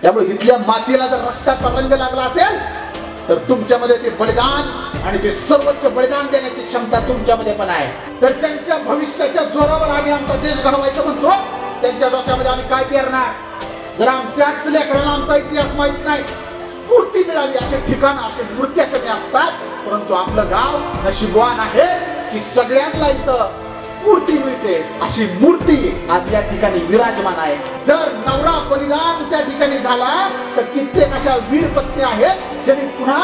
त्यामुळे इथल्या मातीला जर रक्ताचा रंग लागला असेल तर तुमच्यामध्ये ते बलिदान आणि ते सर्वोच्च बलिदान देण्याची क्षमता तुमच्यामध्ये पण आहे. तर त्यांच्या भविष्याच्या जोरावर आम्ही आमचा देश घडवायचं म्हणतो, त्यांच्या डोक्यामध्ये आम्ही काय पेरणार? जर आमच्याच लेकरांना आमचा इतिहास माहित नाही, स्फूर्ती मिळावी असे ठिकाण, असे मूर्त्या कमी असतात. परंतु आपलं गाव नशीबवान आहे की सगळ्यांना इथं स्फूर्ती मिळते अशी मूर्ती आज या ठिकाणी विराजमान आहे. जर नवरा बलिदान त्या ठिकाणी झाला तर कित्येक अशा वीर पत्नी आहेत ज्यांनी पुन्हा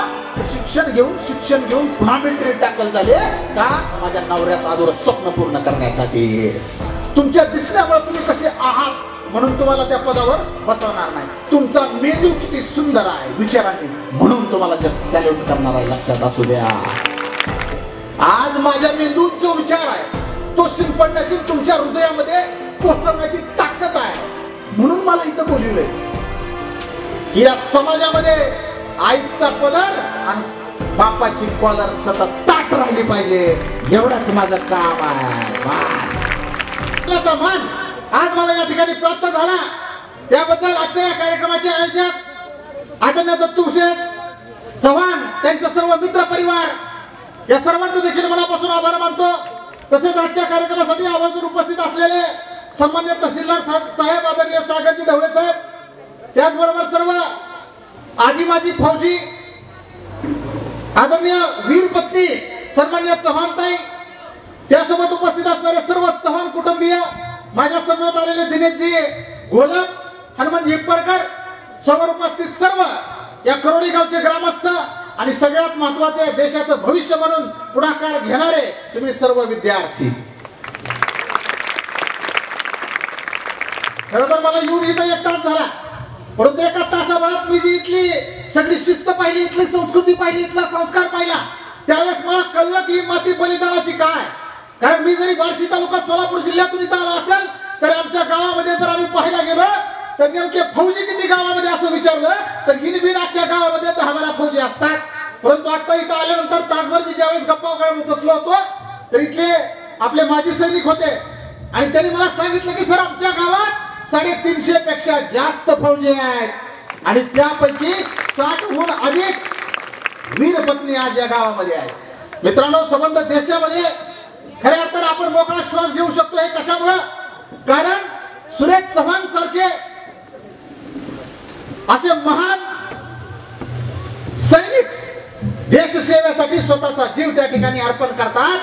शिक्षण घेऊन पुन्हा मिलिटरीत दाखल झाले का? माझ्या नवऱ्याचं अधुरं स्वप्न पूर्ण करण्यासाठी. तुमच्या दिसण्यामुळे तुम्ही कसे आहात म्हणून तुम्हाला त्या पदावर बसवणार नाही. तुमचा मेंदू किती सुंदर आहे विचारांनी म्हणून तुम्हाला जग सॅल्यूट करणार आहे, लक्षात असू द्या. आज माझ्या मेंदूत जो विचार आहे तो शिंपडण्याची तुमच्या हृदयामध्ये पोहोचवण्याची ताकद आहे म्हणून मला इथं बोलवलंय की या समाजामध्ये आईचा पदर आणि बापाची कॉलर सतत ताट राहिली पाहिजे, एवढंच माझं काम आहे. मान आज मला या ठिकाणी प्राप्त झाला त्याबद्दल आजच्या या कार्यक्रमाचे आयोजक आदरणीय दत्तूशेठ चव्हाण, त्यांचा सर्व मित्र परिवार, या सर्वांचं देखील मनापासून आभार मानतो. तसेच आजच्या कार्यक्रमासाठी आवर्जून उपस्थित असलेले सन्मान्य तहसीलदार साहेब आदरणीय सागरजी ढवळे साहेब, त्याचबरोबर सर्व आजी माजी फौजी, आदरणीय वीर पत्नी सन्मान्य चव्हाणताई, त्यासोबत उपस्थित असणारे सर्व चव्हाण कुटुंबीय, माझ्या समोर आलेले दिनेशजी गोलक, हनुमानजी हिप्परकर, समोर उपस्थित सर्व या करोडी गावचे ग्रामस्थ आणि सगळ्यात महत्वाचे देशाचं भविष्य म्हणून पुढाकार घेणारे तुम्ही सर्व विद्यार्थी. खरं तर मला येऊन इथं 1 तास झाला, परंतु 1 तासाभरात मी जी इथली सगळी शिस्त पाहिली, इथली संस्कृती पाहिली, इथला संस्कार पाहिला, त्यावेळेस मला कळलं की माती बलिदानाची काय. कारण मी जरी बार्शी तालुका सोलापूर जिल्ह्यातून इथं आलो असेल तर आमच्या गावामध्ये जर आम्ही पाहायला गेलो तर नेमके फौजी किती गावामध्ये असं विचारलं तर गिनबिन आजच्या गावामध्ये 10-12 फौजी असतात. परंतु आता इथं आल्यानंतर तासभर मी ज्यावेळेस गप्पा करत बसलो होतो तर इथले आपले माजी सैनिक होते आणि त्यांनी मला सांगितलं की सर आमच्या गावात 350 पेक्षा जास्त फौजी आहेत आणि त्यापैकी 60हून अधिक वीर पत्नी आज या गावामध्ये आहेत. मित्रांनो, संबंध देशामध्ये खऱ्या अर्थानं आपण मोकळा श्वास घेऊ शकतो. हे कशामुळे? कारण सुरेश चव्हाण सारखे असे महान सैनिक देशसेवेसाठी स्वतःचा जीव त्या ठिकाणी अर्पण करतात.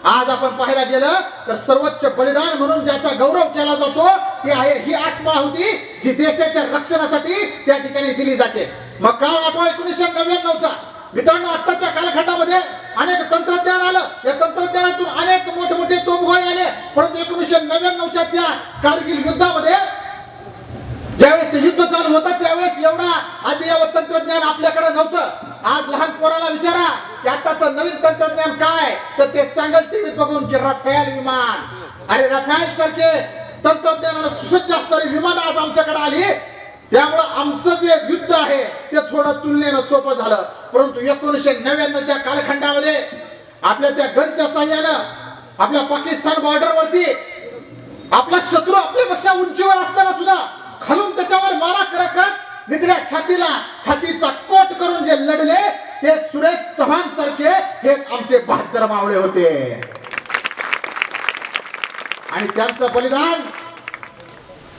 आज आपण पाहायला गेलं तर सर्वोच्च बलिदान म्हणून ज्याचा गौरव केला जातो ती आहे ही आत्माहुती जी देशाच्या रक्षणासाठी त्या ठिकाणी दिली जाते. मग काळ आठवा 1999चा. मित्रांनो, आताच्या कालखंडामध्ये अनेक तंत्रज्ञान आलं, या तंत्रज्ञानातून अनेक मोठमोठे तोफगोळे आले, परंतु 1999च्या त्या कारगिल युद्धामध्ये ज्यावेळेस युद्ध चालू होतं त्यावेळेस एवढा अद्ययावत तंत्रज्ञान आपल्याकडे नव्हतं. आज लहान पोराला विचारा की आताचं नवीन तंत्रज्ञान काय, तर ते सांगल टीव्हीत बघून की रफेल विमान. अरे रफेल सारखे तंत्रज्ञानाला सुसज्ज असणारी विमान आज आमच्याकडे आली. त्यामुळे आमचं जे युद्ध आहे ते थोडं तुलनेनं सोपं झालं. परंतु 1999च्या कालखंडामध्ये आपल्या त्या गनच्या साह्यानं आपल्या पाकिस्तान बॉर्डरवरती आपला शत्रू आपल्यापेक्षा उंचीवर असताना सुद्धा खालून त्याच्यावर मारा करत निधड्या छातीचा कोट करून जे लढले ते सुरेश चव्हाण सारखे हेच आमचे बहादर मावळे होते. आणि त्यांचं बलिदान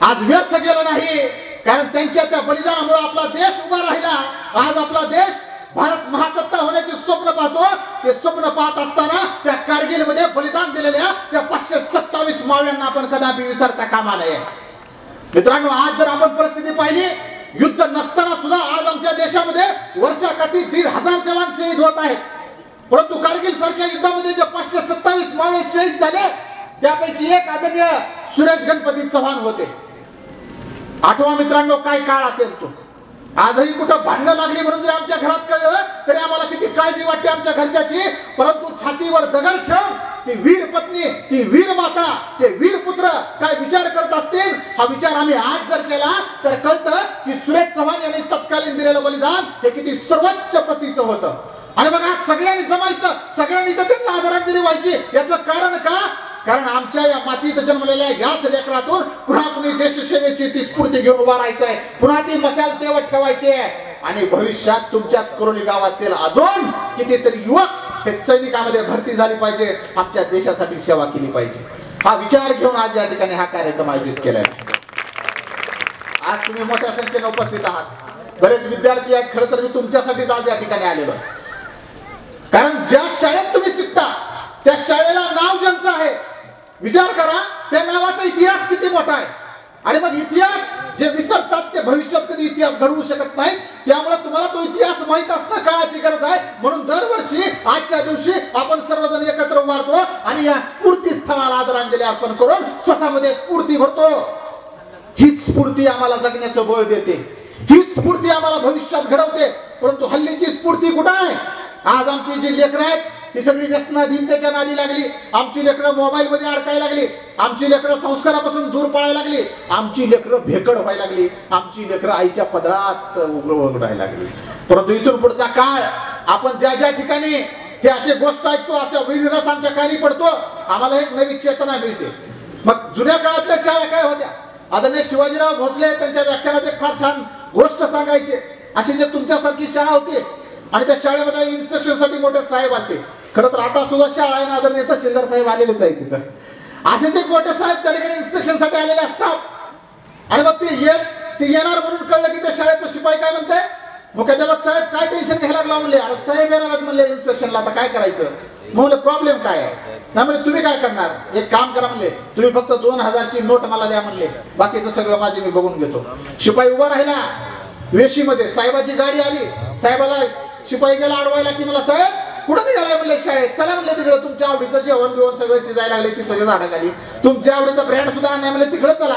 आज व्यर्थ गेलं नाही, कारण त्यांच्या त्या बलिदानामुळे आपला देश उभा राहिला. आज आपला देश भारत महासत्ता होण्याचे स्वप्न पाहतो. ते स्वप्न पाहत असताना त्या कारगिल मध्ये बलिदान दिलेल्या त्या 527 मावळ्यांना आपण कदापि विसरता कामा नये. मित्रांनो, आज जर आपण परिस्थिती पाहिली, युद्ध नसताना सुद्धा आज आमच्या देशामध्ये वर्षाकाठी 1,500 जवान शहीद होत आहेत. परंतु कारगिल सारख्या युद्धामध्ये जे 527 मावळे शहीद झाले त्यापैकी एक आदरणीय सुरेश गणपती चव्हाण होते. आठवा मित्रांनो, काय काळ असेल तो. आजही कुठं भांडणं लागली म्हणून जर आमच्या घरात कळलं तरी आम्हाला किती काळजी वाटते आमच्या घरच्याची. परंतु छातीवर दगड ठेवून ती वीर पत्नी, ती वीर माता, ते वीर पुत्र काय विचार करत असतील, हा विचार आम्ही आज जर केला तर कळतं की सुरेश चव्हाण यांनी तत्कालीन दिलेलं बलिदान हे किती सर्वोच्च प्रतीचं होतं. आणि बघा, सगळ्यांनी जमायचं, सगळ्यांनी तर त्यांना आदरांजली व्हायची. याचं कारण का? कारण आमच्या या मातीत जन्मलेल्या याच लेकरातून पुन्हा कुणी देशसेवेची ती स्फूर्ती घेऊन उभा राहायचंय, पुन्हा ती मशाल तेवत ठेवायची आहे आणि भविष्यात तुमच्याच करोली गावातील अजून कितीतरी युवक हे सैनिकांमध्ये भरती झाली पाहिजे, आमच्या देशासाठी सेवा केली पाहिजे. हा विचार घेऊन आज या ठिकाणी हा कार्यक्रम आयोजित केलेला आहे. आज तुम्ही मोठ्या संख्येने उपस्थित आहात, बरेच विद्यार्थी आहेत. खरं तर मी तुमच्यासाठीच आज या ठिकाणी आलेलो आहे, कारण ज्या शाळेत तुम्ही शिकता त्या शाळेला नाव ज्यांचं आहे, विचार करा त्या नावाचा इतिहास किती मोठा आहे. आणि मग इतिहास जे विसरतात ते भविष्यात कधी इतिहास घडवू शकत नाही. त्यामुळे तुम्हाला तो इतिहास माहित असणं काळाची गरज आहे. म्हणून दरवर्षी आजच्या दिवशी आपण सर्वजण एकत्र उभारतो आणि या स्फूर्ती स्थळाला आदरांजली अर्पण करून स्वतःमध्ये स्फूर्ती भरतो. हीच स्फूर्ती आम्हाला जगण्याचं बळ देते, हीच स्फूर्ती आम्हाला भविष्यात घडवते. परंतु हल्लीची स्फूर्ती कुठं आहे? आज आमची जी लेकरं आहेत ही सगळी व्यसनाधीनतेच्या नादी लागली, आमची लेकरं मोबाईल मध्ये अडकायला लागली, आमची लेकरं संस्कारापासून दूर पळायला लागली, आमची लेकरं भेकड व्हायला लागली, आमची लेकरं आईच्या पदरात उघडायला लागली. परंतु इथून पुढचा काळ आपण ज्या ज्या ठिकाणी हे असे गोष्ट ऐकतो, अशा विरस आमच्या कानी पडतो, आम्हाला एक नवी चेतना मिळते. मग जुन्या काळातल्या शाळा काय होत्या? आदरणीय शिवाजीराव भोसले त्यांच्या व्याख्यानात एक फार छान गोष्ट सांगायचे. अशी जे तुमच्यासारखी शाळा होती आणि त्या शाळेमध्ये इन्स्पेक्शन साठी मोठे साहेब आले. खरं तर आता सुद्धा शाळा आहे ना, आदरणीय तहसीलदार साहेब आलेलेच आहेत तिथं. असेच एक मोठे साहेब त्या ठिकाणी इन्स्पेक्शन साठी आलेले असतात आणि मग ते येणार म्हणून कळलं की त्या शाळेचा शिपाई काय म्हणते, मुख्याध्यापक साहेब काय टेन्शन घ्यायला लागला म्हणले. अरे साहेब येणार म्हणले इन्स्पेक्शनला, आता काय करायचं? म्हणले प्रॉब्लेम काय आहे? त्यामुळे तुम्ही काय करणार, एक काम करा म्हणले, तुम्ही फक्त 2000ची नोट मला द्या म्हणले, बाकीचं सगळं माझे मी बघून घेतो. शिपाई उभा राहिला वेशीमध्ये, साहेबाची गाडी आली, साहेबाला शिपाई गेला अडवायला की मला साहेब कुठं निघालाय म्हणले शाळेत, चला म्हणले तिकडे तुमच्या आवडीचं जेवण बिवण सगळं शिजायला लागले चिंचेच्या झाडाखाली, तुमच्या आवडीचा ब्रँड सुद्धा नाही म्हणले तिकडे चला.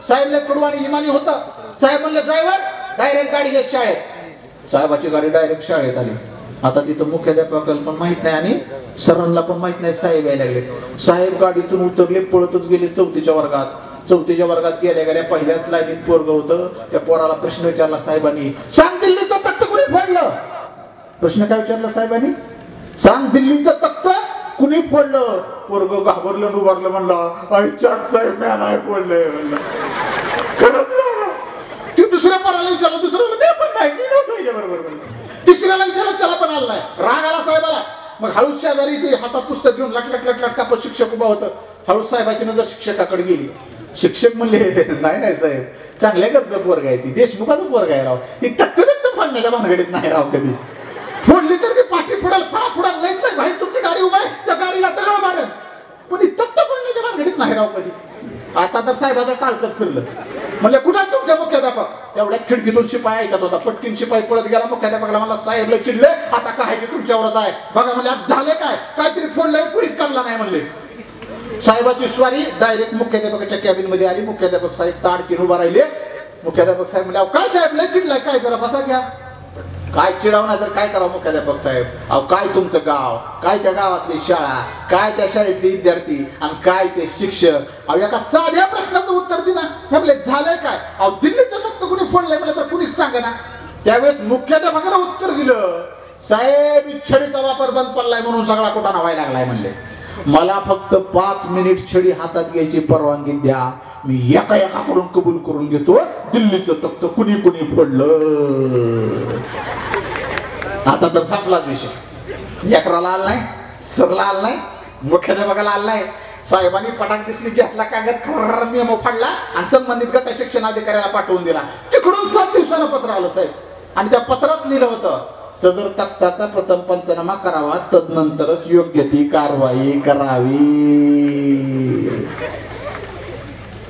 साहेबले कडू आणि इमानी होतं. साहेब म्हणले ड्रायव्हर डायरेक्ट गाडी घे शाळेत. साहेबाची गाडी डायरेक्ट शाळेत आली. आता तिथं मुख्याध्यापकाला पण माहित नाही आणि सरांना पण माहित नाही साहेब यायला लागले. साहेब गाडीतून उतरले, पळतच गेले चौथीच्या वर्गात. चौथीच्या वर्गात गेल्या गेल्या पहिल्याच लाईनीत पोरग होतं. त्या पोराला प्रश्न विचारला साहेबांनी, सांग दिल्लीचं तख्त कुणी फोडलं? प्रश्न काय विचारला साहेबांनी? सांग दिल्लीचं तख्त कुणी फोडलं? पोरग घाबरलं उभारलं, म्हणलं आईच्या साहेब मी नाही फोडलंय म्हणलं. खरंच ती दुसऱ्या पोराला विचारलं, दुसऱ्याला मी पण नाही, मी नव्हतं बरोबर. तिसऱ्याला विचारलं, त्याला पण आलं नाही. राग आला साहेबाला. मग हळूच शेजारी ते हातात पुस्तक घेऊन लटलट लटलट कापत शिक्षक उभा होतं. हळूच साहेबाची नजर शिक्षकाकडे गेली. शिक्षक म्हणले नाही साहेब, चांगल्या घरचं पोरग आहे, ती देशमुखाचं पोरग आहे राव, ती तख्त फोडण्याच्या भानगडीत नाही राव. कधी फोडली तर ती पाठी फुडाल, फळा फुडाल, लईच नाही भाई तुमची गाडी उभा आहे, त्या गाडीला दगड मारेल, पण तख्त फोडण्याच्या भानगडीत नाही राव कधी. आता तर साहेबाचं टाळकत फिरलं. म्हणले कुठं तुमच्या मुख्याध्यापक? तेवढ्यात खिडकीतून शिपाई ऐकत होता. पटकीन शिपाई पळत गेला मुख्याध्यापकाला, मला साहेबला चिडले, आता काय ते तुमच्यावरच आहे बघा. म्हणले आज झाले काय, काहीतरी फोडलंय, पोलीस काढला नाही म्हणले. साहेबाची स्वारी डायरेक्ट मुख्याध्यापकाच्या कॅबिन मध्ये आली. मुख्याध्यापक साहेब ताडकीन उभा राहिले. मुख्याध्यापक साहेब म्हणले, काय साहेब लय चिडलाय, काय जरा बसा घ्या. काय चिडाव नाही तर काय करावं मुख्याध्यापक साहेब? अहो काय तुमचं गाव, काय त्या गावातली शाळा, काय त्या शाळेतले विद्यार्थी आणि काय ते शिक्षक. अहो एका साध्या प्रश्नाचं उत्तर दिना. म्हणले झालंय काय? अहो दिल्लीचं तख्त कुणी फोडलंय म्हणलं तर कुणीच सांगा ना. त्यावेळेस मुख्याध्यापकाला उत्तर दिलं, साहेब छडीचा वापर बंद पडलाय म्हणून सगळा कुटाणा व्हायला लागलाय म्हणले. मला फक्त 5 मिनिट छडी हातात घ्यायची परवानगी द्या, मी एका एकाकडून कबूल करून घेतो दिल्लीचं तख्त कुणी कुणी फोडलं. आता तर संपलाच विषय. लेकराला आला नाही, सरला आला नाही, मुख्याध्यापकाला आला नाही. साहेबांनी पटाक दिसली घेतला कागद, खरं मेमो फाडला आणि संबंधित गट शिक्षण अधिकाऱ्याला पाठवून दिला. तिकडून 7 दिवसानं पत्र आलं साहेब आणि त्या पत्रात लिहिलं होतं, सदर तख्ताचा प्रथम पंचनामा करावा, तदनंतरच योग्य ती कारवाई करावी.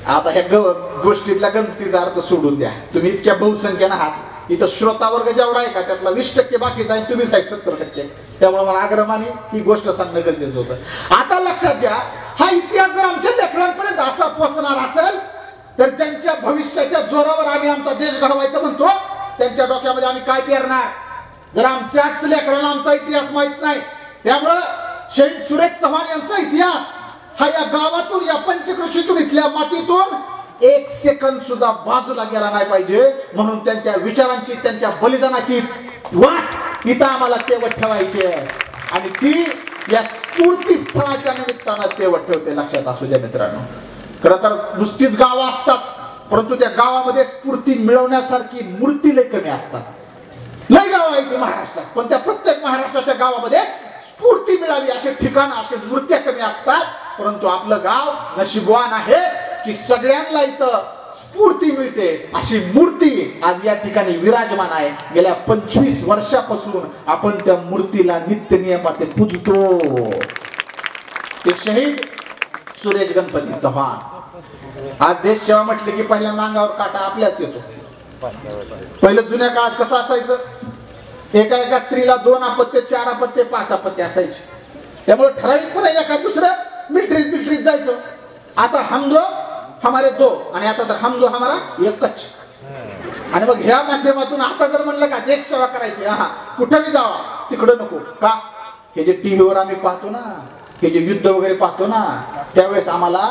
आता ह्या गोष्टीतल्या गमतीचा अर्थ सोडून द्या. तुम्ही इतक्या बहुसंख्येनं आहात, इथं श्रोता वर्ग जेवढा आहे का त्यातला 20% बाकीचा आहे, तुम्हीच आहे 70%. त्यामुळे मला आग्रहाने ही गोष्ट सांगणं गरजेचं होतं. आता लक्षात घ्या, हा इतिहास जर आमच्या लेकरांपर्यंत असा पोहोचणार असेल तर ज्यांच्या भविष्याच्या जोरावर आम्ही आमचा देश घडवायचं म्हणतो त्यांच्या डोक्यामध्ये आम्ही काय पेरणार? जर आमच्याच लेकरांना आमचा इतिहास माहित नाही. त्यामुळं शहीद सुरेश चव्हाण यांचा इतिहास हा या गावातून, या पंचक्रोशीतून, इथल्या मातीतून 1 सेकंद सुद्धा बाजूला गेला नाही पाहिजे. म्हणून त्यांच्या विचारांची, त्यांच्या बलिदानाची वाट इथं आम्हाला तेवढ ठेवायची आहे आणि ती या स्फूर्ती स्थळाच्या निमित्तानं तेवढ ठेवते. लक्षात असू द्या मित्रांनो. खरं तर नुसतीच गावं असतात, परंतु त्या गावामध्ये स्फूर्ती मिळवण्यासारखी मूर्ती लय कमी असतात. लय गाव आहे ती महाराष्ट्रात, पण त्या प्रत्येक महाराष्ट्राच्या गावामध्ये स्फूर्ती मिळावी असे ठिकाण, असे मूर्त्या कमी असतात. परंतु आपलं गाव नशीबवान आहे की सगळ्यांना इथं स्फूर्ती मिळते अशी मूर्ती आज या ठिकाणी विराजमान आहे. गेल्या 25 वर्षापासून आपण त्या मूर्तीला नित्य नियमाने पूजतो. ते शहीद सुरेश गणपती चव्हाण. आज देश सेवा म्हटले की पहिल्यांदा अंगावर काटा आपल्याच येतो. पहिलं जुन्या काळात कसं असायचं, एका एका स्त्रीला 2 अपत्य 4 अपत्य 5 अपत्य असायचे. त्यामुळे ठराविकपणे एका दुसरं मिलिटरीत जायचं. आता हम दो हमारे दो, आणि आता तर हम दो हमारा एकच. आणि मग ह्या माध्यमातून आता जर म्हणलं का देश सेवा करायची, हा कुठेही जावा तिकडं नको का. हे जे टीव्हीवर आम्ही पाहतो ना, हे जे युद्ध वगैरे पाहतो ना, त्यावेळेस आम्हाला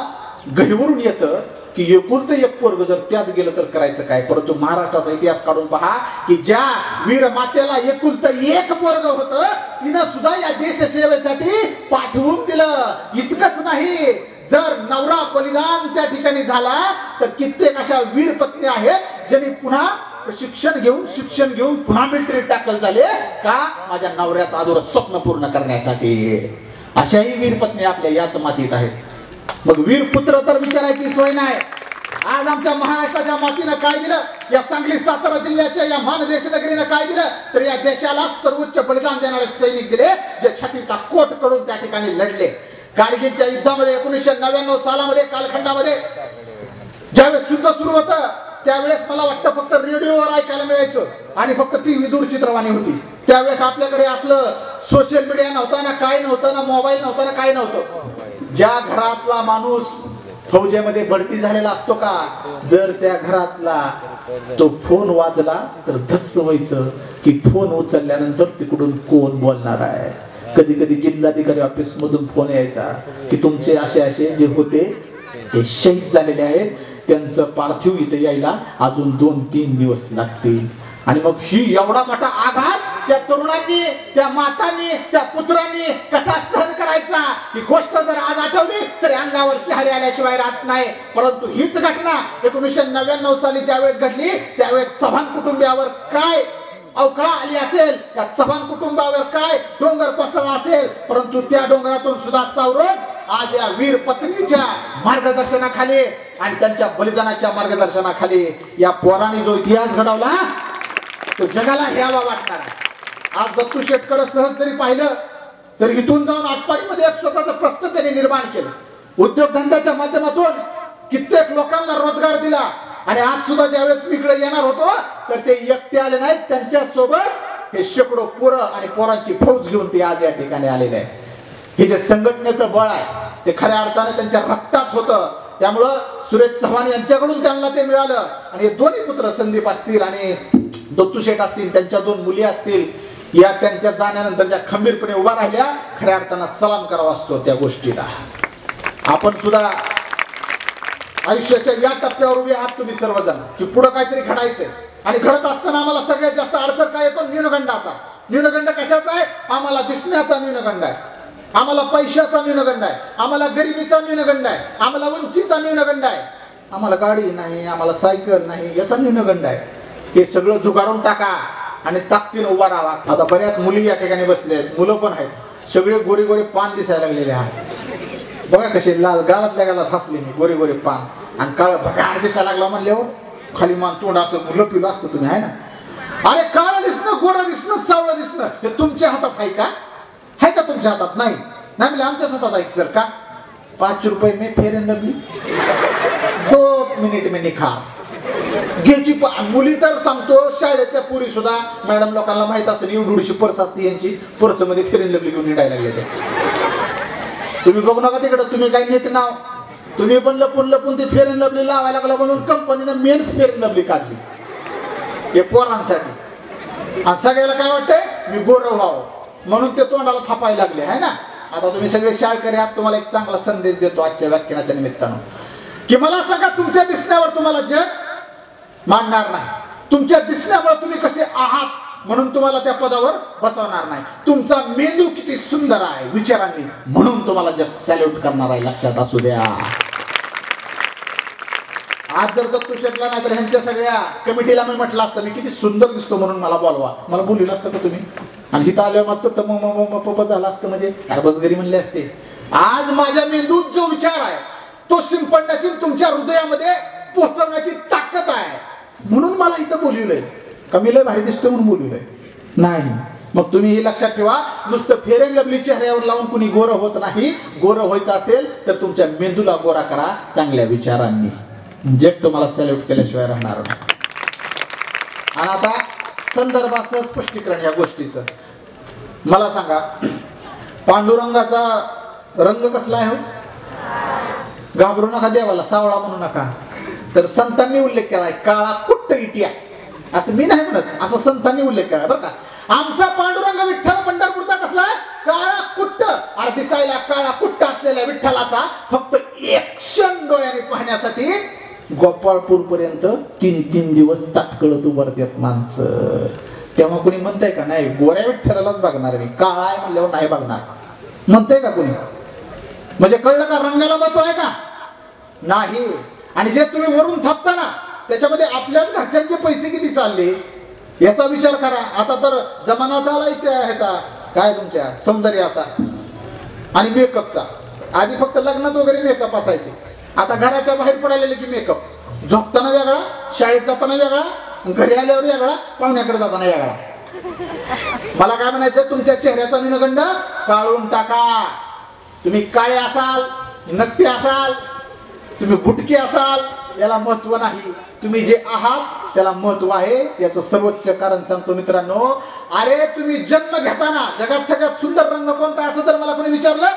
गहिवरून येतं की एकुलतं एक पोरग जर त्यात गेलं तर करायचं काय. परंतु महाराष्ट्राचा इतिहास काढून पहा की ज्या वीर मातेला एकुलतं एक पोरग होतं, तिनं सुद्धा या देशसेवेसाठी पाठवून दिलं. इतकंच नाही, जर नवरा बलिदान त्या ठिकाणी झाला तर कित्येक अशा वीर पत्नी आहेत ज्यांनी पुन्हा शिक्षण घेऊन पुन्हा मिलिटरीत दाखल झाले का, माझ्या नवऱ्याचं अधुरं स्वप्न पूर्ण करण्यासाठी. अशाही वीर पत्नी आपल्या याच मातीत आहेत. मग वीर पुत्र तर विचारायची सोय नाही. आज आमच्या महाराष्ट्राच्या मातीनं काय दिलं, या सांगली सातारा जिल्ह्याच्या या मानदेश नगरीनं काय दिलं, तर या देशाला सर्वोच्च बलिदान देणारे सैनिक दिले, जे छातीचा कोट करून त्या ठिकाणी लढले. कारगिलच्या युद्धामध्ये 1999 सालामध्ये कालखंडामध्ये ज्यावेळेस युद्ध सुरू होतं, त्यावेळेस मला वाटतं फक्त रेडिओवर ऐकायला मिळायचं आणि फक्त टीव्ही दूरचित्रवाणी होती. त्यावेळेस आपल्याकडे असलं सोशल मीडिया नव्हता ना, काय नव्हतं ना, मोबाईल नव्हता ना, काय नव्हतं. ज्या घरातला माणूस फौजेमध्ये भरती झालेला असतो का, जर त्या घरातला तो फोन वाजला तर धस्स व्हायचं की फोन उचलल्यानंतर तिकडून कोण बोलणार आहे. कधी कधी जिल्हाधिकारी ऑफिस मधून फोन यायचा की तुमचे असे असे जे होते ते शहीद झालेले आहेत, त्यांचं पार्थिव इथे यायला अजून 2-3 दिवस लागतील. आणि मग ही एवढा मोठा आघात त्या तरुणांनी, त्या मातांनी, त्या पुत्रांनी कसा सहन करायचा, ही गोष्ट जर आज आठवली तरी अंगावर शहारे आल्याशिवाय राहत नाही. परंतु हीच घटना 1999 साली ज्यावेळेस घडली, त्यावेळेस चव्हाण कुटुंबियावर काय अवकाळा आली असेल, त्या चव्हाण कुटुंबावर काय डोंगर कोसळला असेल. परंतु त्या डोंगरातून सुद्धा सावरून आज या वीर पत्नीच्या मार्गदर्शनाखाली आणि त्यांच्या बलिदानाच्या मार्गदर्शनाखाली या पोरांनी जो इतिहास घडवला तो जगाला घ्यावा वाटणार आहे. आज दत्तू शेटकडे सहज जरी पाहिलं तर इथून जाऊन आटपाडीमध्ये एक स्वतःचं प्रस्थ त्यांनी निर्माण केलं. उद्योगधंद्याच्या माध्यमातून कित्येक लोकांना रोजगार दिला. आणि आज सुद्धा ज्यावेळेस मी इकडे येणार होतो तर ते एकटे आले नाहीत, त्यांच्या सोबत हे शेकडो पोरं आणि पोरांची फौज घेऊन ते आज या ठिकाणी आलेले आहे. हे जे संघटनेचं बळ आहे ते खऱ्या अर्थाने त्यांच्या रक्तात होतं. त्यामुळं सुरेश चव्हाण यांच्याकडून त्यांना ते मिळालं. आणि हे दोन्ही पुत्र संदीप असतील आणि दत्तू शेठ असतील, त्यांच्या 2 मुली असतील, या त्यांच्या जाण्यानंतर ज्या खंबीरपणे उभा राहिल्या, खऱ्या अर्थानं सलाम करावा असतो त्या गोष्टीला. आपण सुद्धा आयुष्याच्या या टप्प्यावर उभे आहात तुम्ही सर्वजण की पुढे काहीतरी घडायचंय. आणि घडत असताना आम्हाला सगळ्यात जास्त अडसर काय येतो, न्यूनगंडाचा. न्यूनगंड कशाचा आहे, आम्हाला दिसण्याचा न्यूनगंड आहे, आम्हाला पैशाचा न्यूनगंड आहे, आम्हाला गरिबीचा न्यूनगंड आहे, आम्हाला उंचीचा न्यूनगंड आहे, आम्हाला गाडी नाही, आम्हाला सायकल नाही, याचा न्यूनगंड आहे. हे सगळं झुगारून टाका आणि ताकदीने उभा राहा. आता बऱ्याच मुली या ठिकाणी बसले आहेत, मुलं पण आहेत, सगळे गोरे गोरे पान दिसायला लागलेले आहेत. बघा कसे लाल गालातल्या गालात हसले मी, गोरे गोरे पान आणि काळ भगाड दिसायला लागला म्हणल्यावर खाली मान तोंड असं मुलं पिलं असतं तुम्ही, आहे ना. अरे काळं दिसणं, गोरं दिसणं, सावळं दिसणं हे तुमच्या हातात आहे का? आहे का तुमच्या हातात? नाही नाही म्हणजे आमच्याच हातात आहे सर. का 5 रुपये में फेयर अँड लवली, 2 मिनिट में निखार घ्यायची. मुली तर सांगतो शाळेतल्या पुरी सुद्धा, मॅडम लोकांना माहित असेल एवढीशी पर्स असते यांची, पर्स मध्ये फेयर अँड लवली घेऊन हिंडायला लागले. तुम्ही बघू नका तिकडं, तुम्ही काही नीट नाव, तुम्ही पण लपून लपून ती फेयर अँड लवली लावायला लागला म्हणून कंपनीने मेन्स फेयर अँड लवली काढली हे पोरांसाठी. आणि सगळ्याला काय वाटतंय मी गोरं व्हावं म्हणून ते तोंडाला थापायला लागले, आहे ना. आता तुम्ही सगळे शाळकरी आहात, तुम्हाला एक चांगला संदेश देतो आजच्या व्याख्यानाच्या निमित्तानं की मला सांगा, तुमच्या दिसण्यावर तुम्हाला जग मानणार नाही. तुमच्या दिसण्यामुळे तुम्ही कसे आहात म्हणून तुम्हाला त्या पदावर बसवणार नाही. तुमचा मेंदू किती सुंदर आहे विचारांनी, म्हणून तुम्हाला जग सॅल्यूट करणार आहे. लक्षात असू द्या. आज जर दत्तू शकला नाही तर ह्यांच्या सगळ्या कमिटीला मी म्हटलं असतं मी किती सुंदर दिसतो म्हणून मला बोलवा, मला बोललं असतं का तुम्ही? आणि इथं आल्यावर मात्र झालं असतं म्हणजे बसगरी म्हणले असते. आज माझ्या मेंदूत जो विचार आहे तो शिंपडण्याची तुमच्या हृदयामध्ये पोहोचवण्याची ताकद आहे, म्हणून मला इथं बोलवलंय. कमी लय भारी दिसतो म्हणून बोलवलंय नाही. मग तुम्ही हे लक्षात ठेवा, नुसतं फेअर अँड लवली चेहऱ्यावर लावून कुणी गोरं होत नाही. गोरं व्हायचं असेल तर तुमच्या मेंदूला गोरा करा चांगल्या विचारांनी. जग तुम्हाला सॅल्यूट केल्याशिवाय राहणार नाही. आणि आता संदर्भाचं स्पष्टीकरण या गोष्टीचं मला सांगा, पांडुरंगाचा रंग कसला आहे? घाबरू नका देवाला, सावळा म्हणू नका. तर संतांनी उल्लेख केलाय काळा कुट्ट इटिया, असं मी नाही म्हणत, असं संतांनी उल्लेख केलाय बरं का. आमचा पांडुरंग विठ्ठल पंढरपूरचा कसला काळा कुट्ट. अरे दिसायला काळा कुट्ट असलेल्या विठ्ठलाचा फक्त एक क्षण डोळ्याने पाहण्यासाठी गोपाळपूर पर्यंत 3-3 दिवस ताटकळत उभारतात माणसं. तेव्हा कोणी म्हणताय का नाही गोऱ्या विठ्ठलालाच बघणार मी, काळा आहे म्हणल्यावर नाही बघणार म्हणताय का कोणी? म्हणजे कळलं का रंगाला महत्व आहे का? नाही. आणि जे तुम्ही वरून थापता ना त्याच्यामध्ये आपल्याच घरच्यांचे पैसे किती चालले याचा विचार करा. आता तर जमाना झाला ह्याचा काय तुमच्या सौंदर्याचा आणि मेकअपचा. आधी फक्त लग्नात वगैरे मेकअप असायचे, आता घराच्या बाहेर पडायला की मेकअप. झोपताना वेगळा, शाळेत जाताना वेगळा, घरी आल्यावर वेगळा, पाहुण्याकडे जाताना वेगळा. मला काय म्हणायचं, तुमच्या चेहऱ्याचा न्यूनगंड काढून टाका. तुम्ही काळे असाल, नकटी असाल, तुम्ही बुटके असाल, याला महत्व नाही. तुम्ही जे आहात त्याला महत्व आहे. याचं सर्वोच्च कारण सांगतो मित्रांनो. अरे तुम्ही जन्म घेताना जगात सगळ्यात सुंदर रंग कोणता असं जर मला कोणी विचारलं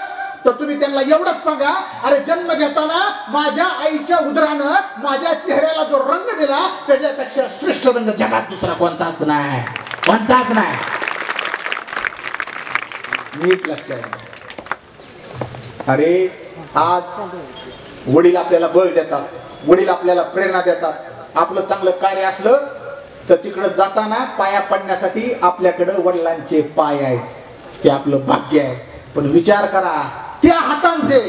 तर तुम्ही त्यांना एवढंच सांगा, अरे जन्म घेताना माझ्या आईच्या उदरानं माझ्या चेहऱ्याला जो रंग दिला त्याच्यापेक्षा श्रेष्ठ रंग जगात दुसरा कोणताच नाही, कोणताच नाही. नीट लक्षात. अरे आज वडील आपल्याला बळ देतात, वडील आपल्याला प्रेरणा देतात. आपलं चांगलं कार्य असलं तर तिकडं जाताना पाया पडण्यासाठी आपल्याकडे वडिलांचे पाय आहेत, ते आपलं भाग्य आहे. पण विचार करा त्या हातांचे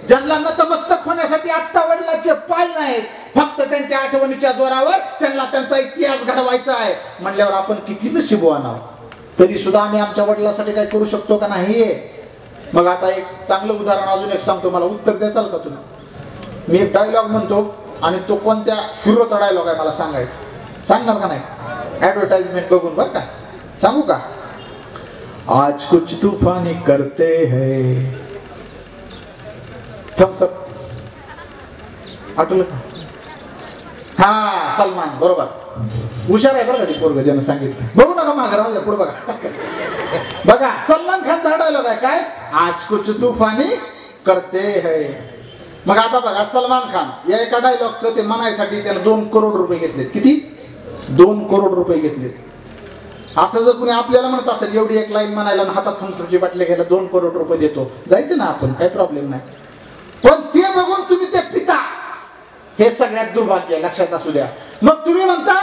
ज्यांना नतमस्तक होण्यासाठी आत्ता वडिलांचे पाय नाहीत, फक्त त्यांच्या आठवणीच्या जोरावर त्यांना त्यांचा इतिहास घडवायचा आहे म्हणल्यावर आपण किती नशीबवान आहोत. तरी सुद्धा आम्ही आमच्या वडिलांसाठी काय करू शकतो का नाही? मग आता एक चांगलं उदाहरण अजून एक सांगतो, मला उत्तर द्याल का तुम्ही? मी एक डायलॉग म्हणतो आणि तो कोणत्या हिरोचा डायलॉग आहे मला सांगायचं, सांगणार का नाही? ऍडव्हर्टाइजमेंट बघून बरं का, सांगू का? आज कुछ तूफानी करते हैं, थम्स अप. आठवलं का? हा सलमान, बरोबर. हुशार आहे बरं का ते पोरगं, ज्यानं सांगितलं. बघू नका मागं राहू द्या, पुढे बघा. बघा सलमान खानचा डायलॉग आहे काय, आज कुछ तूफानी करते हैं. मग आता बघा सलमान खान या एका डायलॉगचं ते म्हणायसाठी त्यानं 2 करोड रुपये घेतलेत. किती? 2 करोड रुपये घेतलेत. असं जर कुणी आपल्याला म्हणत असेल एवढी एक लाईन म्हणायला आणि हातात थम्सअपची बाटली घ्यायला 2 करोड रुपये देतो, जायचं ना आपण, काही प्रॉब्लेम नाही. पण ते बघून तुम्ही ते पिता, हे सगळ्यात दुर्भाग्य आहे, लक्षात असू द्या. मग तुम्ही म्हणता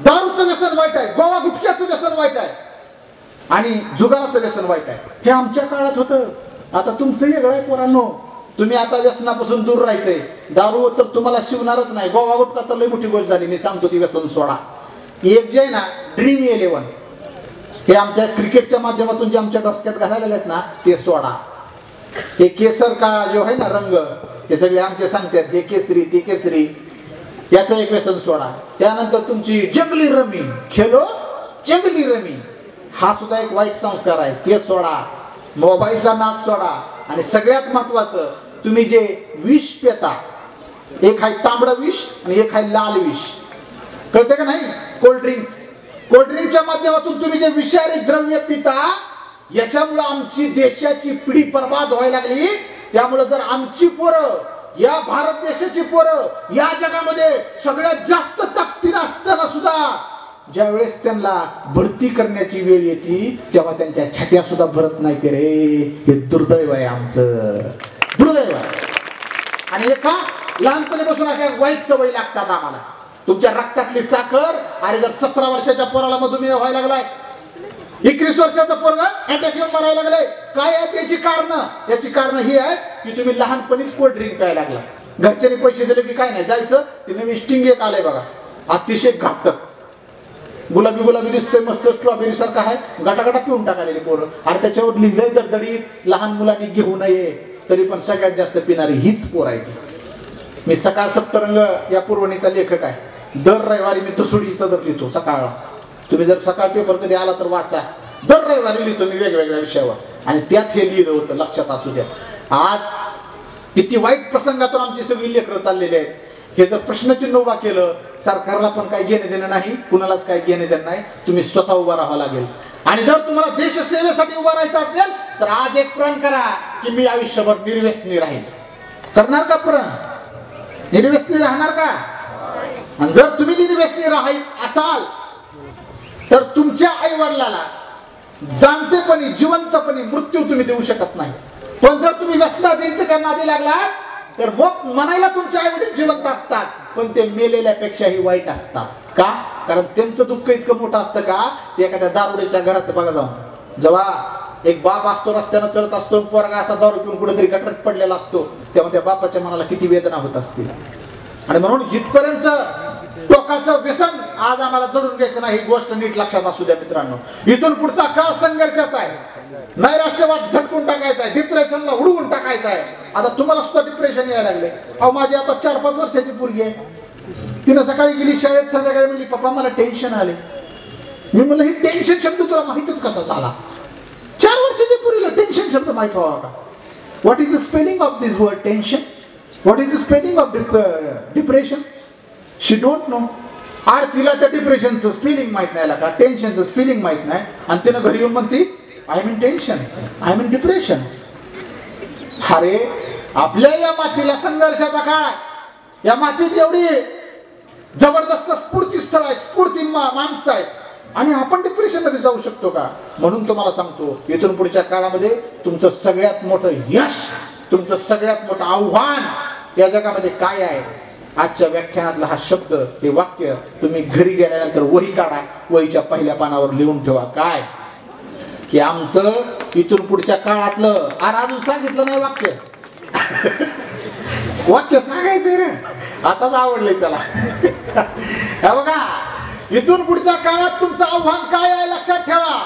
दारूचं व्यसन वाईट आहे, गोवा गुटख्याचं व्यसन वाईट आहे आणि जुगाराचं व्यसन वाईट आहे. हे आमच्या काळात होतं, आता तुमचं वेगळं आहे पोरांनो. तुम्ही आता व्यसनापासून दूर राहायचंय. दारू तर तुम्हाला शिवणारच नाही, गोवा गुटखा तर लई मोठी गोष्ट झाली. मी सांगतो ती व्यसन सोडा. एक जे आहे ना ड्रीम 11 हे आमच्या क्रिकेटच्या माध्यमातून जे आमच्या डोसक्यात घालायला लागलेत ना ते सोडा. हे केसर का जो आहे ना रंग, हे सगळे आमचे सांगतात हे केसरी ते केसरी, याचं एक व्यसन सोडा. त्यानंतर तुमची जंगली रमी, खेलो जंगली रमी, हा सुद्धा एक वाईट संस्कार आहे, ते सोडा. मोबाईलचा नाद सोडा. आणि सगळ्यात महत्वाचं, तुम्ही जे विष पिता, एक आहे तांबडं विष आणि एक आहे लाल विष, कळते का नाही? कोल्ड्रिंक्स, कोल्ड्रिंकच्या माध्यमातून तुम्ही जे विषारी द्रव्य पिता, याच्यामुळे आमची देशाची पिढी बर्बाद व्हायला लागली. त्यामुळे जर आमची पोरं, या भारत देशाची पोरं या जगामध्ये सगळ्यात जास्त ताकदीनं असताना सुद्धा ज्या वेळेस त्यांना भरती करण्याची वेळ येते तेव्हा त्यांच्या छात्या सुद्धा भरत नाही की रे, हे दुर्दैव आहे आमचं, दुर्दैव आहे. आणि एका लहानपणीपासून अशा वाईट सवयी लागतात आम्हाला. तुमच्या रक्तातली साखर. अरे जर 17 वर्षाच्या पोराला मधुमेह व्हायला लागलाय, 21 वर्षाचा पोरगा अटॅक येऊन मरायला लागले, काय आहे त्याची कारण? याची कारण ही आहे की तुम्ही लहानपणीच कोल्ड ड्रिंक प्यायला लागला. घरच्यांनी पैसे दिले की काय नाही, जायचं ते नवीन स्टिंग एक आलंय बघा, अतिशय घातक, गुलाबी गुलाबी दिसतोय, मस्त स्ट्रॉबेरी सारखा आहे, गटागटा पिऊन टाकालेली पोरं. आणि त्याच्यावर लिहिलंय दडदडीत, लहान मुलांनी घेऊ नये, तरी पण सगळ्यात जास्त पिणारी हीच पोर आहे ती. मी सकाळ सप्तरंग या पुरवणीचा लेखक आहे. दर रविवारी मी दुसुडी सदर लिहितो सकाळला. तुम्ही जर सकाळ पेपर कधी आला तर वाचा. दर रविवारी लिहितो मी वेगवेगळ्या विषयावर, आणि त्यात हे लिहिलं होतं, लक्षात असू द्या. आज किती वाईट प्रसंगातून आमची सगळी लेकरं चाललेली आहेत. हे जर प्रश्नचिन्ह उभा केलं, सरकारला पण काही घेणे देणं नाही, कुणालाच काही घेणे देणं नाही. तुम्ही स्वतः उभा राहावं लागेल. आणि जर तुम्हाला देशसेवेसाठी उभा राहायचं असेल तर आज एक प्रण करा की मी आयुष्यभर निर्व्यसनी राहील. करणार का प्रण? निर्व्यसनी राहणार का? आणि जर तुम्ही निर्व्यसनी राहायचं असाल तर तुमच्या आई वडिलाला जाणतेपणी, जिवंतपणी मृत्यू तुम्ही देऊ शकत नाही. पण जर तुम्ही व्यसनाधीनतेच्या नादी लागलात तर मग म्हणायला तुमचे आई वडील जिवंत असतात, पण ते मेलेल्यापेक्षाही वाईट असतात. का? कारण त्यांचं दुःख इतकं मोठं असतं का, ते एखाद्या दारुड्याच्या घरात बघा जाऊन, जेव्हा एक बाप असतो रस्त्यानं चलत असतो, पोरगा असा दारू पिऊन कुठेतरी गटरात पडलेला असतो, तेव्हा त्या बापाच्या मनाला किती वेदना होत असतील. आणि म्हणून इथपर्यंत टोकाचं व्यसन आज आम्हाला जडून घ्यायचं नाही, ही गोष्ट नीट लक्षात असू द्या मित्रांनो. इथून पुढचा काळ संघर्षाचा आहे. नैराश्यवाद झटकून टाकायचा आहे, डिप्रेशनला उडवून टाकायचा आहे. आता तुम्हाला सुद्धा डिप्रेशन यायला लागले. अहो माझी आता 4-5 वर्षाची पोरगी आहे, तिनं सकाळी गेली शाळेत, संध्याकाळी म्हणली पप्पा मला टेन्शन आले. मी म्हणलं ही टेन्शन शब्द तुला माहितच कसा झाला? 4 वर्षाची पोरीला टेन्शन शब्द माहित व्हावा का? What is the spelling of this word tension? What is the spelling of depression? She don't know. आड तिला त्या डिप्रेशनचं स्पेलिंग माहित नाही का, टेन्शनचं स्पेलिंग माहित नाही, आणि तिनं घरी येऊन म्हणती I am in tension, I am in depression. अरे आपल्या या मातीला संघर्षाचा काळ आहे. या मातीत एवढी जबरदस्त स्फूर्ती स्थळ आहे, स्फूर्ती माणसं आहेत, आणि आपण डिप्रेशन मध्ये जाऊ शकतो का? म्हणून तुम्हाला सांगतो, इथून पुढच्या काळामध्ये तुमचं सगळ्यात मोठं यश, तुमचं सगळ्यात मोठं आव्हान या जगामध्ये काय आहे? आजच्या व्याख्यानातला हा शब्द, हे वाक्य तुम्ही घरी गेल्यानंतर वही काढा, वहीच्या पहिल्या पानावर लिहून ठेवा. काय? की आमचं इथून पुढच्या काळातलं, आणि अजून सांगितलं नाही वाक्य, वाक्य सांगायचंय रे, आताच आवडलंय त्याला. हे बघा, इथून पुढच्या काळात तुमचं आव्हान काय आहे लक्षात ठेवा,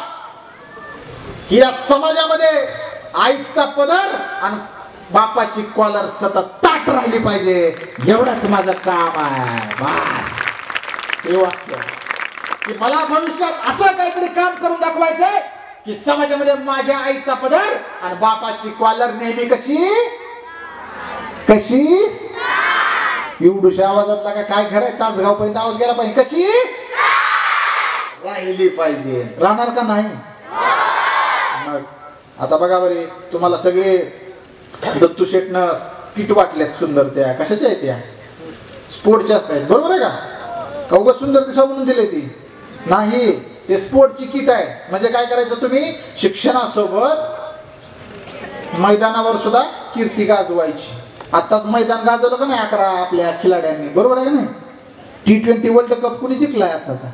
की या समाजामध्ये आईचा पदर आणि बापाची कॉलर सतत ताट राहिली पाहिजे, एवढंच माझं काम आहे. बस हे वाक्य, की मला भविष्यात असं काहीतरी काम करून दाखवायचंय की समाजामध्ये माझ्या आईचा पदर आणि बापाची कॉलर नेहमी कशी कशी एवढ्या आवाजातला काय खरं आहे, तासगाव पर्यंत आवाज गेला पाहिजे, कशी राहिली पाहिजे. राहणार का नाही? मग आता बघा बरे, तुम्हाला सगळे दत्तू शेटनं किट वाटल्यात सुंदर, त्या कशाच्या आहेत? त्या स्पोर्टच्या आहेत, बरोबर आहे का? कवग सुंदर दिसा म्हणून दिले ती नाही, ते स्पोर्टची किट आहे. म्हणजे काय करायचं, तुम्ही शिक्षणासोबत मैदानावर सुद्धा कीर्ती गाजवायची. आताच मैदान गाजवलं का नाही 11 आपल्या खिलाड्यांनी, बरोबर आहे का नाही? T20 वर्ल्ड कप कुणी जिंकलाय आताचा?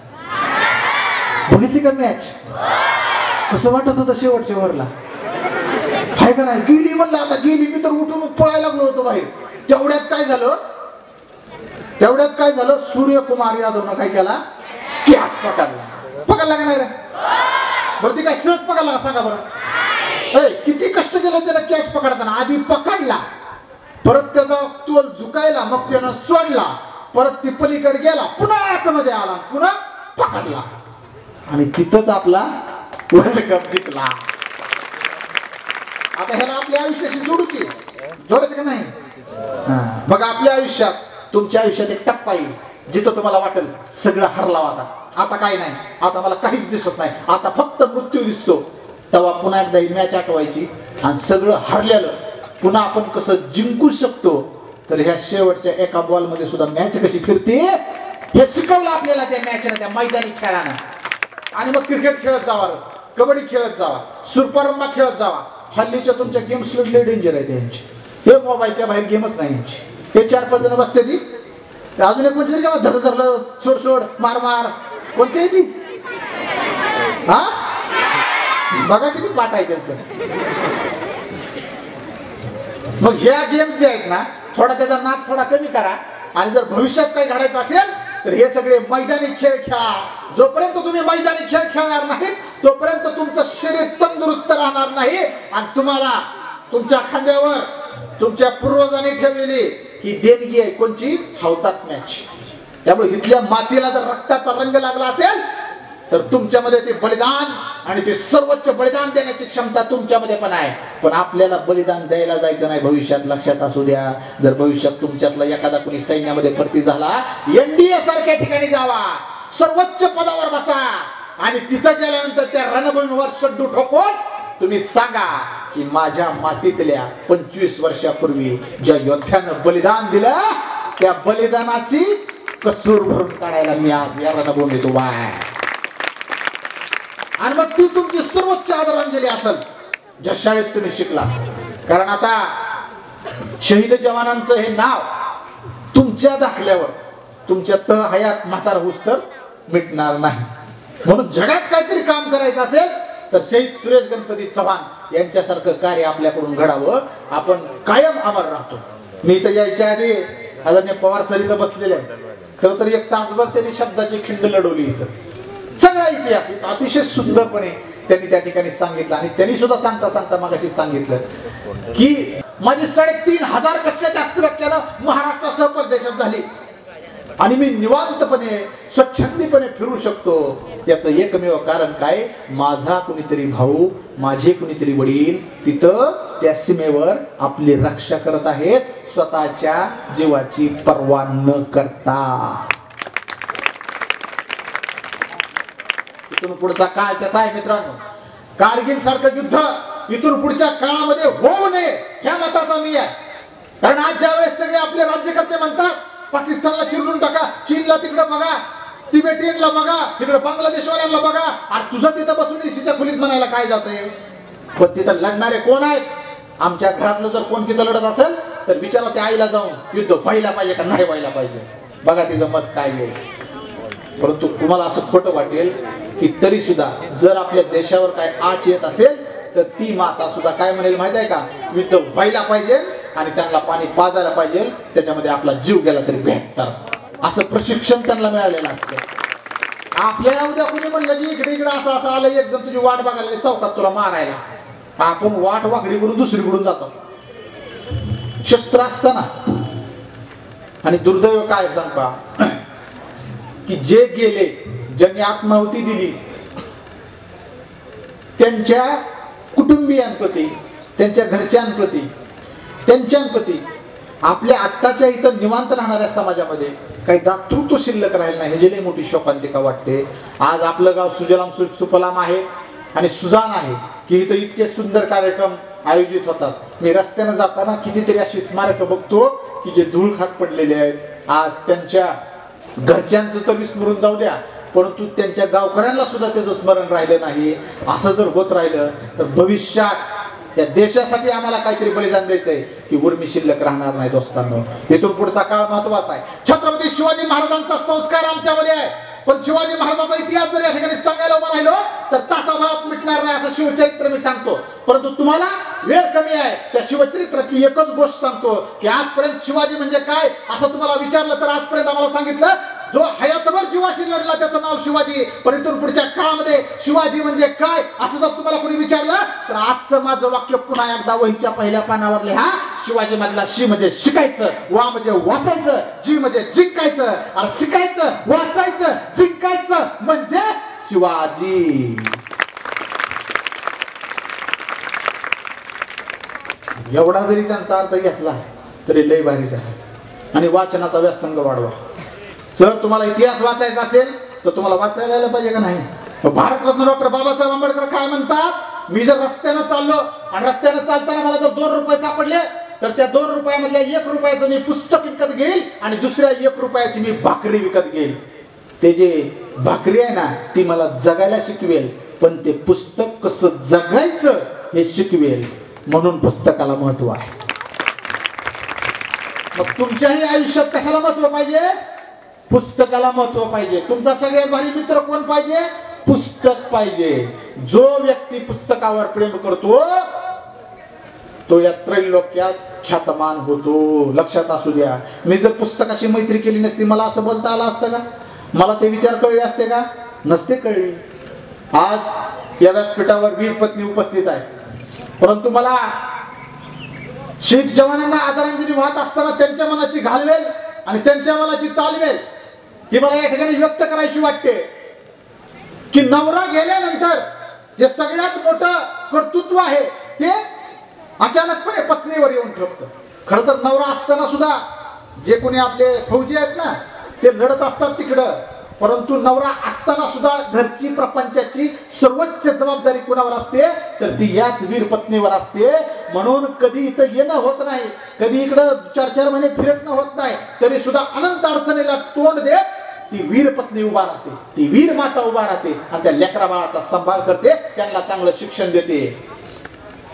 बघितली का मॅच? कसं वाटत होतं शेवटच्या वरला? आहे का नाही? गेली म्हणलं, आता गेली, मी तर उठून पळायला लागलो होतो बाहेर. तेवढ्यात काय झालं, सूर्यकुमार यादवनं काय केला, कॅच पकडला का नाही रे? बरं ती काय सहज पकडला का सांगा बरं? किती कष्ट केलं त्याला कॅच पकडताना. आधी पकडला, परत त्याचा तोल झुकायला, मग त्यानं सोडला, परत ती पलीकडे गेला, पुन्हा आतमध्ये आला, पुन्हा पकडला, आणि तिथंच आपला वर्ल्ड कप जिंकला. आता ह्याला आपल्या आयुष्याशी जोडायचं का नाही? बघा, आपल्या आयुष्यात, तुमच्या आयुष्यात एक टप्पा येईल जिथं तुम्हाला वाटेल सगळं हरलाव, आता काय नाही, आता मला काहीच दिसत नाही, आता फक्त मृत्यू दिसतो. तेव्हा पुन्हा एकदा ही मॅच आठवायची आणि सगळं हरलेलं पुन्हा आपण कसं जिंकू शकतो. तर ह्या शेवटच्या एका बॉल मध्ये सुद्धा मॅच कशी फिरते हे शिकवलं आपल्याला त्या मॅचनं, त्या मैदानी खेळानं. आणि मग क्रिकेट खेळत जावा, कबड्डी खेळत जावा, सुरपारंबा खेळत जावा. हल्लीच्या तुमच्या गेम्स लय डेंजर आहे त्यांची. हे मोबाईलच्या बाहेर गेमच नाही यांची. हे 4-5 जण बसते ती अजून एक कोणती तरी का धड धरलं सोड सोड मार मार कोणची आहे ती? हा बघा किती पाठ आहे त्यांचं. मग ह्या गेम्स जे आहेत ना थोडा त्याचा नाद थोडा कमी करा आणि जर भविष्यात काही घडायचं असेल तर हे सगळे मैदानी खेळ खेळा. जोपर्यंत तुम्ही मैदानी खेळ खेळणार नाहीत तोपर्यंत तुमचं शरीर तंदुरुस्त राहणार नाही आणि तुम्हाला तुमच्या खांद्यावर तुमच्या पूर्वजांनी ठेवलेली ही देणगी आहे कोणची? हौतात्म्याची. त्यामुळे इथल्या मातीला जर रक्ताचा रंग लागला असेल तर तुमच्यामध्ये ते बलिदान आणि ते सर्वोच्च बलिदान देण्याची क्षमता तुमच्यामध्ये पण आहे. पण आपल्याला बलिदान द्यायला जायचं नाही भविष्यात. लक्षात असू द्या, जर भविष्यात तुमच्यातला एखादा कोणी सैन्यामध्ये भरती झाला, एनडीए सारख्या ठिकाणी जावा, सर्वोच्च पदावर बसा आणि तिथं गेल्यानंतर त्या रणभूमीवर शड्डू ठोकून तुम्ही सांगा की माझ्या मातीतल्या 25 वर्षापूर्वी ज्या योद्ध्यानं बलिदान दिलं त्या बलिदानाची कसूर भरून काढायला मी आज या रणभूमीत उभा आहे. आणि मग ती तुमची सर्वोच्च आदरांजली असेल ज्या शाळेत तुम्ही शिकला. कारण आता शहीद जवानांचं हे नाव तुमच्या दाखल्यावर तुमच्या हयात म्हातार होस तर मिटणार नाही. म्हणून जगात काहीतरी काम करायचं असेल तर शहीद सुरेश गणपती चव्हाण यांच्यासारखं कार्य आपल्याकडून घडावं. आपण कायम अमर राहतो. मी इथं यायच्या आधी आदरणीय पवार सर इथं बसलेले आहेत. खरं तर 1 तासभर त्यांनी शब्दाची खिंड लढवली. इथं सगळा इतिहास अतिशय सुंदरपणे त्यांनी त्या ठिकाणी सांगितलं. आणि त्यांनी सुद्धा सांगता सांगता मागाशी सांगितलं की माझी 3,500 पेक्षा जास्त व्याख्यानं महाराष्ट्रासह परदेशात झाली आणि मी निवांतपणे स्वच्छंदीपणे फिरू शकतो. याचं एकमेव कारण काय? माझा कुणीतरी भाऊ, माझे कुणीतरी वडील तिथं त्या सीमेवर आपली रक्षा करत आहेत, स्वतःच्या जीवाची पर्वा न करता. इथून पुढचा काळ त्याचा आहे मित्रांनो. कारगिल सारखं युद्ध इथून पुढच्या काळामध्ये होऊ नये ह्या मताचा मी आहे. कारण आज ज्यावेळेस सगळे आपले राज्यकर्ते म्हणतात पाकिस्तानला चिरडून टाका, चीनला तिकडे बघा, तिबेटियनला बघा, तिकडे बांगलादेशवाल्यांना बघा, आणि तुझं तिथं बसून एसीच्या खोलीत म्हणायला काय जातंय? पण तिथं लढणारे कोण आहेत? आमच्या घरातलं जर कोण तिथं लढत असेल तर विचारा त्या आईला जाऊन युद्ध व्हायला पाहिजे का नाही व्हायला पाहिजे, बघा तिचं मत काय येईल. परंतु तुम्हाला असं खोटं वाटेल की तरी सुद्धा जर आपल्या देशावर काय आच येत असेल तर ती माता सुद्धा काय म्हणेल माहिती आहे का? युद्ध व्हायला पाहिजे आणि त्यांना पाणी पाजायला पाहिजे, त्याच्यामध्ये आपला जीव गेला तरी भेटतं. असं प्रशिक्षण त्यांना मिळालेलं असतं. आपल्याला उद्या कुणी म्हणलं की इकडे इकडे असं असं आलं, एक जण तुझी वाट बघायला चौकात तुला मारायला, आपण वाट वाकडी करून दुसरीकडून जातो शस्त्र असताना. आणि दुर्दैव काय सांगा की जे गेले, ज्यांनी आत्माहुती दिली, त्यांच्या कुटुंबियांप्रती, त्यांच्या घरच्यांप्रती, त्यांच्याप्रती आपल्या आत्ताच्या इथं निवांत राहणाऱ्या समाजामध्ये काही दातृत्व शिल्लक राहील नाही. ह्याची लई मोठी शोकांतिका वाटते. आज आपलं गाव सुजलाम सुफलाम आहे आणि सुजान आहे की इथं इतके सुंदर कार्यक्रम आयोजित होतात. मी रस्त्यानं जाताना कितीतरी अशी स्मारक बघतो की जे धूळ खात पडलेले आहेत. आज त्यांच्या घरच्यांचं तर विस्मरून जाऊ द्या, परंतु त्यांच्या गावकऱ्यांना सुद्धा त्याचं स्मरण राहिलं नाही. असं जर होत राहिलं तर भविष्यात या देशासाठी आम्हाला काहीतरी बलिदान द्यायचंय की उर्मी शिल्लक राहणार नाही. दोस्तांनो, इथून पुढचा काळ महत्वाचा आहे. छत्रपती शिवाजी महाराजांचा संस्कार आमच्यामध्ये आहे, पण शिवाजी महाराजांचा इतिहास जर या ठिकाणी सांगायला उभा राहिलो तर तासाभरात मिटणार नाही असं शिवचरित्र मी सांगतो. परंतु तुम्हाला वेळ कमी आहे, त्या शिवचरित्राची एकच गोष्ट सांगतो की आजपर्यंत शिवाजी म्हणजे काय असं तुम्हाला विचारलं तर आजपर्यंत आम्हाला सांगितलं जो हयातभर जीवाशी लढला त्याचं नाव शिवाजी. पण इथून पुढच्या काळामध्ये शिवाजी म्हणजे काय असं जर तुम्हाला कोणी विचारलं तर आजचं माझं वाक्य पुन्हा एकदा वहीच्या पहिल्या पानावर लिहा. शिवाजी मधला शी म्हणजे शिकायचं, वा म्हणजे वाचायचं, जी म्हणजे जिंकायचं, आणि शिकायचं, वाचायचं, जिंकायचं म्हणजे शिवाजी. एवढा जरी त्यांचा अर्थ घेतला तरी लय भारी झाला. आणि वाचनाचा व्यासंग वाढवा. जर तुम्हाला इतिहास वाचायचा असेल तर तुम्हाला वाचायला आलं पाहिजे का नाही? भारतरत्न डॉक्टर बाबासाहेब आंबेडकर काय म्हणतात? मी जर रस्त्यानं चाललो आणि रस्त्यानं चालताना मला जर 2 रुपये सापडले तर त्या 2 रुपयामधल्या 1 रुपयाचं मी पुस्तक विकत घेईल आणि दुसऱ्या 1 रुपयाची मी भाकरी विकत घेईल. ते जे भाकरी आहे ना ती मला जगायला शिकवेल, पण ते पुस्तक कसं जगायचं हे शिकवेल. म्हणून पुस्तकाला महत्व आहे. मग तुमच्याही आयुष्यात कशाला महत्व पाहिजे? पुस्तकाला महत्व पाहिजे. तुमचा सगळ्यात भारी मित्र कोण पाहिजे? पुस्तक पाहिजे. जो व्यक्ती पुस्तकावर प्रेम करतो तो या त्रैलोक्यात ख्यातमान होतो. लक्षात असू द्या. मी जर पुस्तकाशी मैत्री केली नसती मला असं बोलता आलं असतं का? मला ते विचार कळले असते का? नसते कळले. आज या व्यासपीठावर वीर पत्नी उपस्थित आहे, परंतु मला शहीद जवानांना आदरांजली वाहत असताना त्यांच्या मनाची घालवेल आणि त्यांच्या मनाची तालवेल ही मला या ठिकाणी व्यक्त करायची वाटते की नवरा गेल्यानंतर जे सगळ्यात मोठं कर्तृत्व आहे ते अचानकपणे पत्नीवर येऊन ठेवतं. खरं तर नवरा असताना सुद्धा जे कोणी आपले फौजी आहेत ना ते लढत असतात तिकडं, परंतु नवरा असताना सुद्धा घरची प्रपंचाची सर्वोच्च जबाबदारी कुणावर असते? तर ती याच वीर पत्नीवर असते. म्हणून कधी इथं येणं होत नाही, कधी इकडं 4-4 महिने फिरकणं होत नाही, तरी सुद्धा अनंत अडचणीला तोंड देत ती वीर पत्नी उभा राहते, ती वीर माता उभा राहते आणि त्या लेकरा बाळाचा सांभाळ करते, त्यांना चांगलं शिक्षण देते.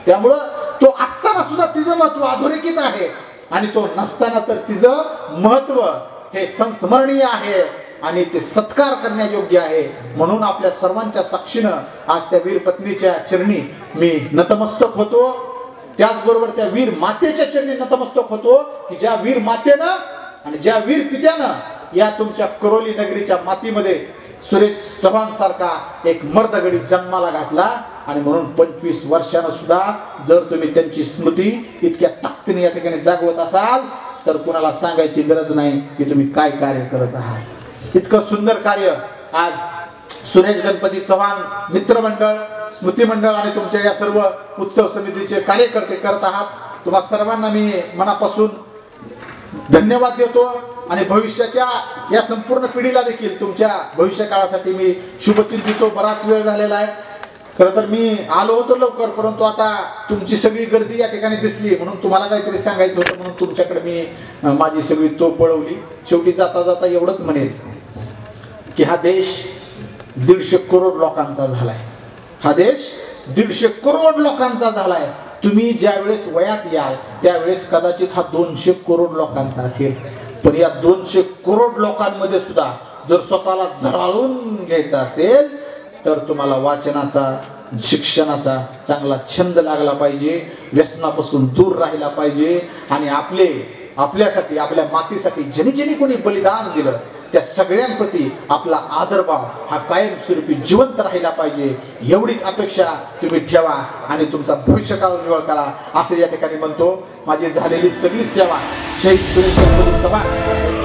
त्यामुळं तो असताना सुद्धा तिचं महत्व अधोरेखित आहे आणि तो नसताना तर तिचं महत्व हे संस्मरणीय आहे आणि ते सत्कार करण्यायोग्य आहे. म्हणून आपल्या सर्वांच्या साक्षीनं आज त्या वीर पत्नीच्या चरणी मी नतमस्तक होतो. त्याचबरोबर त्या वीर मातेच्या चरणी नतमस्तक होतो की ज्या वीर मातेनं आणि ज्या वीर पित्यानं या तुमच्या करोली नगरीच्या मातीमध्ये सुरेश चव्हाण सारखा एक मर्दगडी जन्माला घातला. आणि म्हणून 25 वर्षानं सुद्धा जर तुम्ही त्यांची स्मृती इतक्या ताकदीने या ठिकाणी जागवत असाल तर कुणाला सांगायची गरज नाही की तुम्ही काय कार्य करत आहात. इतकं सुंदर कार्य आज सुरेश गणपती चव्हाण मित्रमंडळ, स्मृती मंडळ आणि तुमच्या या सर्व उत्सव समितीचे कार्यकर्ते करत आहात. तुम्हा सर्वांना मी मनापासून धन्यवाद देतो आणि भविष्याच्या या संपूर्ण पिढीला देखील तुमच्या भविष्य काळासाठी मी शुभचिंतितो. बराच वेळ झालेला आहे. खरं तर मी आलो होतो लवकर, परंतु आता तुमची सगळी गर्दी या ठिकाणी दिसली म्हणून तुम्हाला काहीतरी सांगायचं होतं, म्हणून तुमच्याकडे मी माझी सगळी तोफ वळवली. शेवटी जाता जाता एवढंच म्हणेल की हा देश 150 करोड लोकांचा झालाय. हा देश 150 करोड लोकांचा झालाय. तुम्ही ज्या वेळेस वयात याल त्यावेळेस कदाचित हा 200 करोड लोकांचा असेल. पण या 200 करोड लोकांमध्ये सुद्धा जर स्वतःला झळाळून घ्यायचा असेल तर तुम्हाला वाचनाचा, शिक्षणाचा चांगला छंद लागला पाहिजे, व्यसनापासून दूर राहिला पाहिजे आणि आपल्यासाठी, आपल्या मातीसाठी ज्यांनी ज्यांनी कोणी बलिदान दिलं त्या सगळ्यांप्रती आपला आदरभाव हा कायमस्वरूपी जिवंत राहिला पाहिजे. एवढीच अपेक्षा तुम्ही ठेवा आणि तुमचा भविष्यकाळ उज्ज्वल करा असं या ठिकाणी म्हणतो. माझी झालेली सगळी सेवा शहीद सुरेश गणपती चव्हाण